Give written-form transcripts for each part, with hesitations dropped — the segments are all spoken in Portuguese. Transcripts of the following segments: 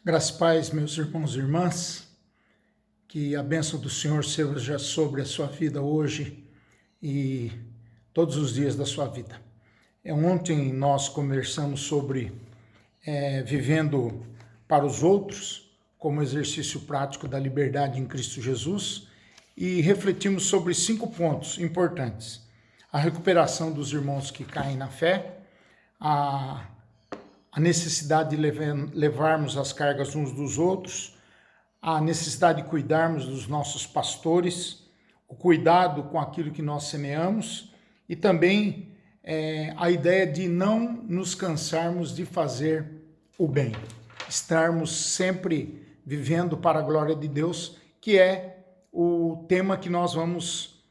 Graças e paz, meus irmãos e irmãs, que a bênção do Senhor seja sobre a sua vida hoje e todos os dias da sua vida. Ontem nós conversamos sobre vivendo para os outros, como exercício prático da liberdade em Cristo Jesus, e refletimos sobre 5 pontos importantes: a recuperação dos irmãos que caem na fé, a necessidade de levarmos as cargas uns dos outros, a necessidade de cuidarmos dos nossos pastores, o cuidado com aquilo que nós semeamos e também a ideia de não nos cansarmos de fazer o bem, estarmos sempre vivendo para a glória de Deus, que é o tema que nós vamos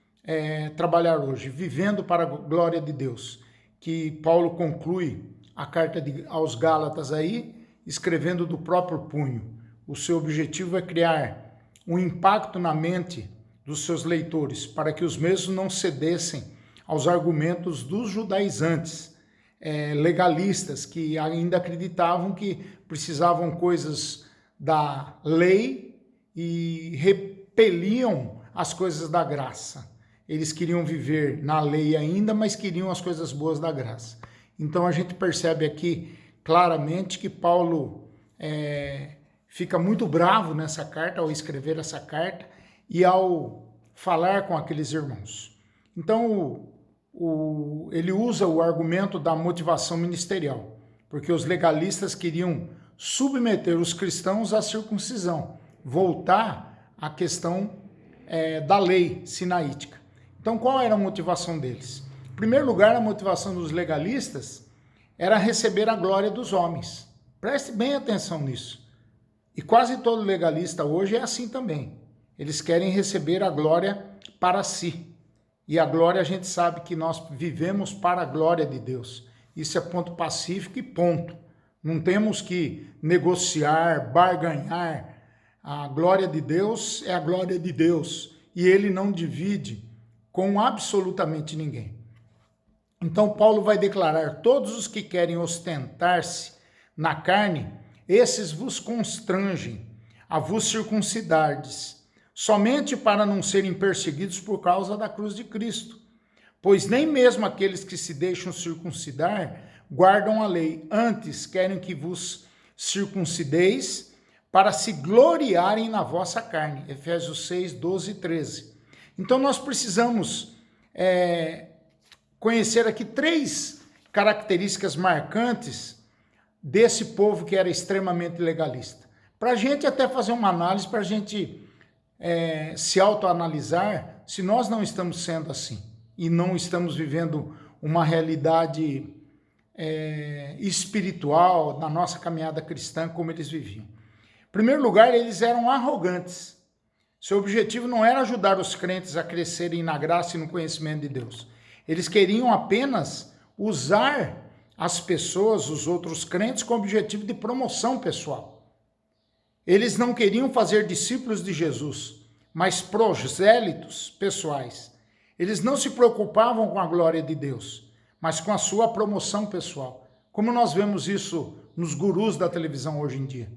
trabalhar hoje, vivendo para a glória de Deus, que Paulo conclui a carta aos Gálatas aí, escrevendo do próprio punho. O seu objetivo é criar um impacto na mente dos seus leitores, para que os mesmos não cedessem aos argumentos dos judaizantes, legalistas, que ainda acreditavam que precisavam coisas da lei e repeliam as coisas da graça. Eles queriam viver na lei ainda, mas queriam as coisas boas da graça. Então a gente percebe aqui claramente que Paulo fica muito bravo nessa carta, ao escrever essa carta e ao falar com aqueles irmãos. Então ele usa o argumento da motivação ministerial, porque os legalistas queriam submeter os cristãos à circuncisão, voltar à questão da lei sinaítica. Então qual era a motivação deles? Em primeiro lugar, a motivação dos legalistas era receber a glória dos homens. Preste bem atenção nisso. E quase todo legalista hoje é assim também. Eles querem receber a glória para si. E a glória, a gente sabe que nós vivemos para a glória de Deus. Isso é ponto pacífico e ponto. Não temos que negociar, barganhar. A glória de Deus é a glória de Deus. E ele não divide com absolutamente ninguém. Então Paulo vai declarar: todos os que querem ostentar-se na carne, esses vos constrangem a vos circuncidardes, somente para não serem perseguidos por causa da cruz de Cristo. Pois nem mesmo aqueles que se deixam circuncidar guardam a lei, antes querem que vos circuncideis para se gloriarem na vossa carne. Efésios 6, 12 e 13. Então nós precisamos conhecer aqui 3 características marcantes desse povo que era extremamente legalista. Para a gente até fazer uma análise, para a gente se autoanalisar, se nós não estamos sendo assim e não estamos vivendo uma realidade espiritual na nossa caminhada cristã como eles viviam. Em primeiro lugar, eles eram arrogantes. Seu objetivo não era ajudar os crentes a crescerem na graça e no conhecimento de Deus. Eles queriam apenas usar as pessoas, os outros crentes, com o objetivo de promoção pessoal. Eles não queriam fazer discípulos de Jesus, mas prosélitos pessoais. Eles não se preocupavam com a glória de Deus, mas com a sua promoção pessoal. Como nós vemos isso nos gurus da televisão hoje em dia.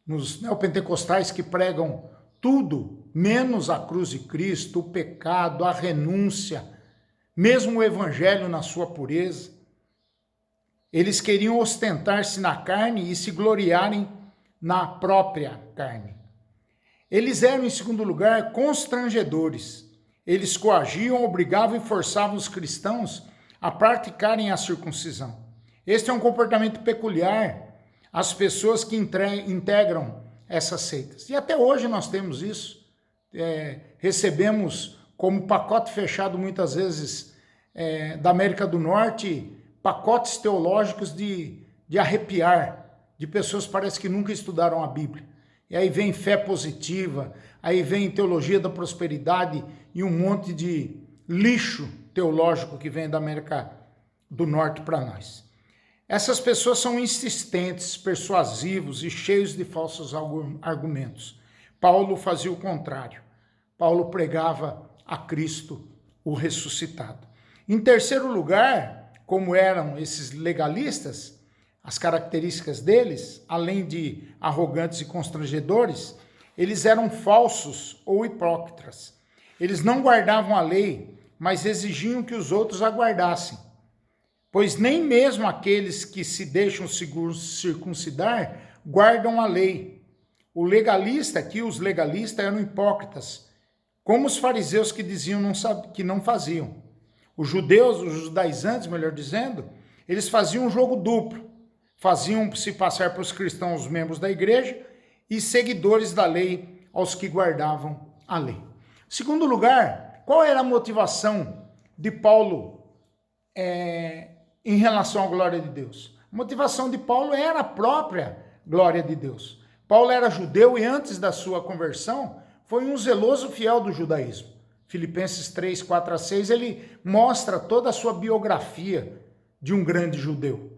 Nos neopentecostais que pregam tudo, menos a cruz de Cristo, o pecado, a renúncia, mesmo o evangelho na sua pureza. Eles queriam ostentar-se na carne e se gloriarem na própria carne. Eles eram, em segundo lugar, constrangedores. Eles coagiam, obrigavam e forçavam os cristãos a praticarem a circuncisão. Este é um comportamento peculiar às pessoas que integram essas seitas. E até hoje nós temos isso. Recebemos como pacote fechado muitas vezes da América do Norte, pacotes teológicos de arrepiar, de pessoas que parece que nunca estudaram a Bíblia. E aí vem fé positiva, aí vem teologia da prosperidade e um monte de lixo teológico que vem da América do Norte para nós. Essas pessoas são insistentes, persuasivos e cheios de falsos argumentos. Paulo fazia o contrário. Paulo pregava a Cristo, o ressuscitado. Em terceiro lugar, como eram esses legalistas, as características deles, além de arrogantes e constrangedores, eles eram falsos ou hipócritas. Eles não guardavam a lei, mas exigiam que os outros a guardassem. Pois nem mesmo aqueles que se deixam circuncidar guardam a lei. Os legalistas eram hipócritas, como os fariseus que diziam que não faziam. Os judaizantes, melhor dizendo, eles faziam um jogo duplo. Faziam se passar por cristãos, membros da igreja, e seguidores da lei aos que guardavam a lei. Segundo lugar, qual era a motivação de Paulo em relação à glória de Deus? A motivação de Paulo era a própria glória de Deus. Paulo era judeu e antes da sua conversão foi um zeloso fiel do judaísmo. Filipenses 3, 4 a 6, ele mostra toda a sua biografia de um grande judeu.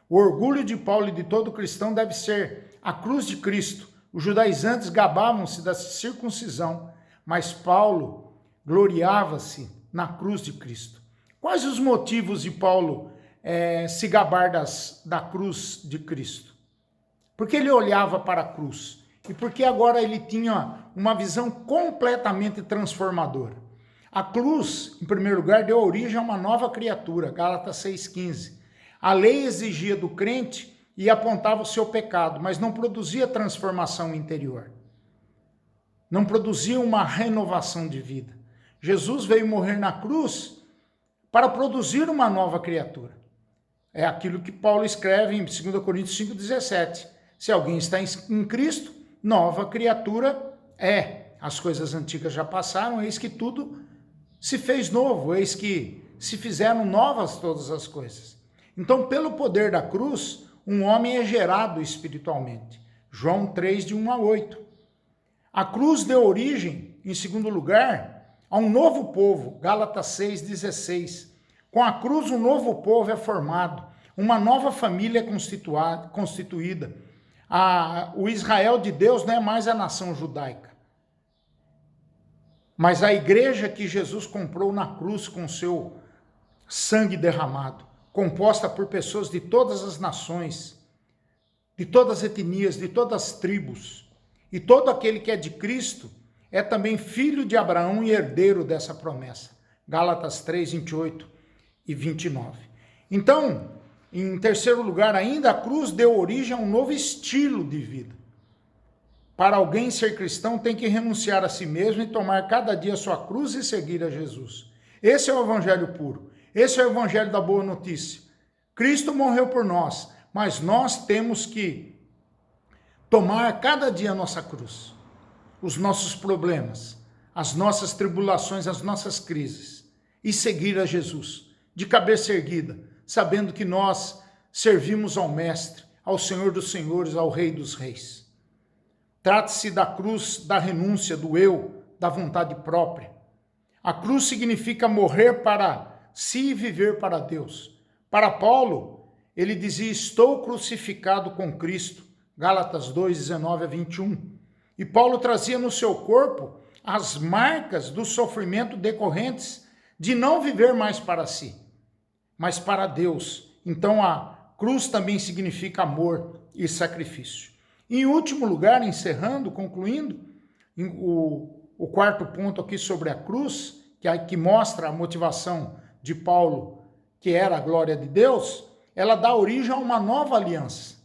O orgulho de Paulo e de todo cristão deve ser a cruz de Cristo. Os judaizantes gabavam-se da circuncisão, mas Paulo gloriava-se na cruz de Cristo. Quais os motivos de Paulo se gabar da cruz de Cristo? Porque ele olhava para a cruz e porque agora ele tinha uma visão completamente transformadora. A cruz, em primeiro lugar, deu origem a uma nova criatura, Gálatas 6,15. A lei exigia do crente e apontava o seu pecado, mas não produzia transformação interior. Não produzia uma renovação de vida. Jesus veio morrer na cruz para produzir uma nova criatura. É aquilo que Paulo escreve em 2 Coríntios 5,17. Se alguém está em Cristo, nova criatura é. As coisas antigas já passaram, eis que tudo se fez novo, eis que se fizeram novas todas as coisas. Então, pelo poder da cruz, um homem é gerado espiritualmente. João 3, de 1 a 8. A cruz deu origem, em segundo lugar, a um novo povo, Gálatas 6,16. Com a cruz, um novo povo é formado, uma nova família é constituída. O Israel de Deus não é mais a nação judaica, mas a igreja que Jesus comprou na cruz com seu sangue derramado, composta por pessoas de todas as nações, de todas as etnias, de todas as tribos. E todo aquele que é de Cristo é também filho de Abraão e herdeiro dessa promessa. Gálatas 3, 28 e 29. Então, em terceiro lugar ainda, a cruz deu origem a um novo estilo de vida. Para alguém ser cristão, tem que renunciar a si mesmo e tomar cada dia a sua cruz e seguir a Jesus. Esse é o evangelho puro. Esse é o evangelho da boa notícia. Cristo morreu por nós, mas nós temos que tomar cada dia a nossa cruz, os nossos problemas, as nossas tribulações, as nossas crises, e seguir a Jesus, de cabeça erguida, sabendo que nós servimos ao Mestre, ao Senhor dos Senhores, ao Rei dos Reis. Trata-se da cruz da renúncia, do eu, da vontade própria. A cruz significa morrer para si e viver para Deus. Para Paulo, ele dizia, estou crucificado com Cristo, Gálatas 2, 19 a 21. E Paulo trazia no seu corpo as marcas do sofrimento decorrentes de não viver mais para si, mas para Deus. Então a cruz também significa amor e sacrifício. E em último lugar, encerrando, concluindo, o quarto ponto aqui sobre a cruz, que mostra a motivação de Paulo, que era a glória de Deus, ela dá origem a uma nova aliança.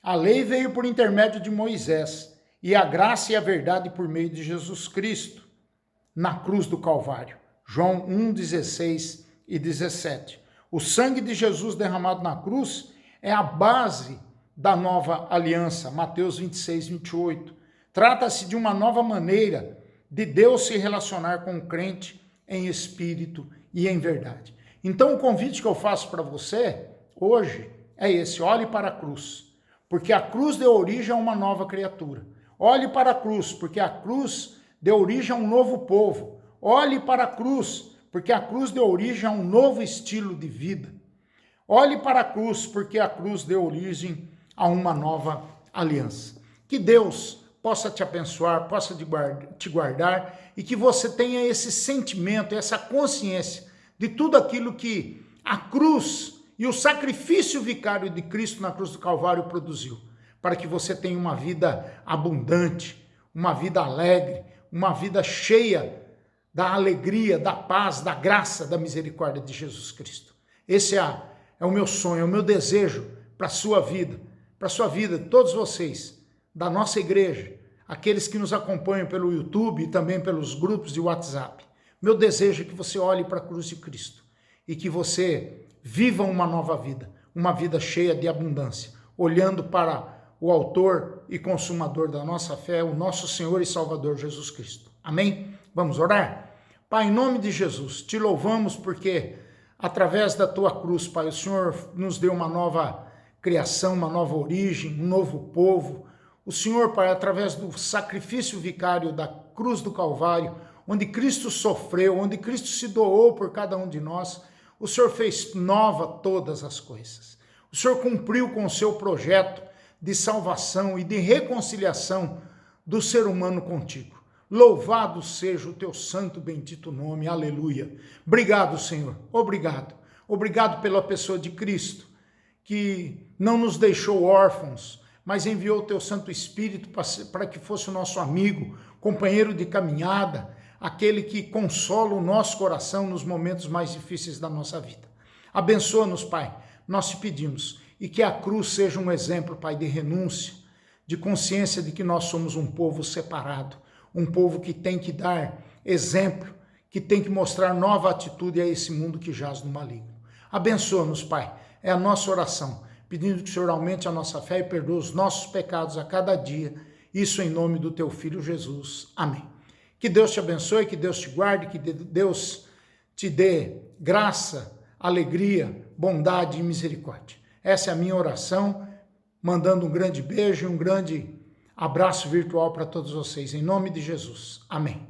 A lei veio por intermédio de Moisés, e a graça e a verdade por meio de Jesus Cristo, na cruz do Calvário. João 1, 16 e 17. O sangue de Jesus derramado na cruz é a base da nova aliança, Mateus 26, 28. Trata-se de uma nova maneira de Deus se relacionar com o crente em espírito e em verdade. Então o convite que eu faço para você hoje é esse: olhe para a cruz, porque a cruz deu origem a uma nova criatura. Olhe para a cruz, porque a cruz deu origem a um novo povo. Olhe para a cruz, porque a cruz deu origem a um novo estilo de vida. Olhe para a cruz, porque a cruz deu origem a uma nova aliança. Que Deus possa te abençoar, possa te guardar e que você tenha esse sentimento, essa consciência de tudo aquilo que a cruz e o sacrifício vicário de Cristo na cruz do Calvário produziu, para que você tenha uma vida abundante, uma vida alegre, uma vida cheia da alegria, da paz, da graça, da misericórdia de Jesus Cristo. Esse é o meu sonho, é o meu desejo para a sua vida, todos vocês, da nossa igreja, aqueles que nos acompanham pelo YouTube e também pelos grupos de WhatsApp. Meu desejo é que você olhe para a cruz de Cristo e que você viva uma nova vida, uma vida cheia de abundância, olhando para o autor e consumador da nossa fé, o nosso Senhor e Salvador Jesus Cristo. Amém? Vamos orar? Pai, em nome de Jesus, te louvamos porque através da tua cruz, Pai, o Senhor nos deu uma nova criação, uma nova origem, um novo povo. O Senhor, Pai, através do sacrifício vicário da cruz do Calvário, onde Cristo sofreu, onde Cristo se doou por cada um de nós, o Senhor fez nova todas as coisas. O Senhor cumpriu com o seu projeto de salvação e de reconciliação do ser humano contigo. Louvado seja o teu santo bendito nome, aleluia. Obrigado, Senhor, obrigado. Obrigado pela pessoa de Cristo, que não nos deixou órfãos, mas enviou o teu Santo Espírito para que fosse o nosso amigo, companheiro de caminhada, aquele que consola o nosso coração nos momentos mais difíceis da nossa vida. Abençoa-nos, Pai, nós te pedimos, e que a cruz seja um exemplo, Pai, de renúncia, de consciência de que nós somos um povo separado, um povo que tem que dar exemplo, que tem que mostrar nova atitude a esse mundo que jaz no maligno. Abençoa-nos, Pai, é a nossa oração, pedindo que o Senhor aumente a nossa fé e perdoe os nossos pecados a cada dia, isso em nome do teu Filho Jesus. Amém. Que Deus te abençoe, que Deus te guarde, que Deus te dê graça, alegria, bondade e misericórdia. Essa é a minha oração, mandando um grande beijo e um grande abraço virtual para todos vocês, em nome de Jesus. Amém.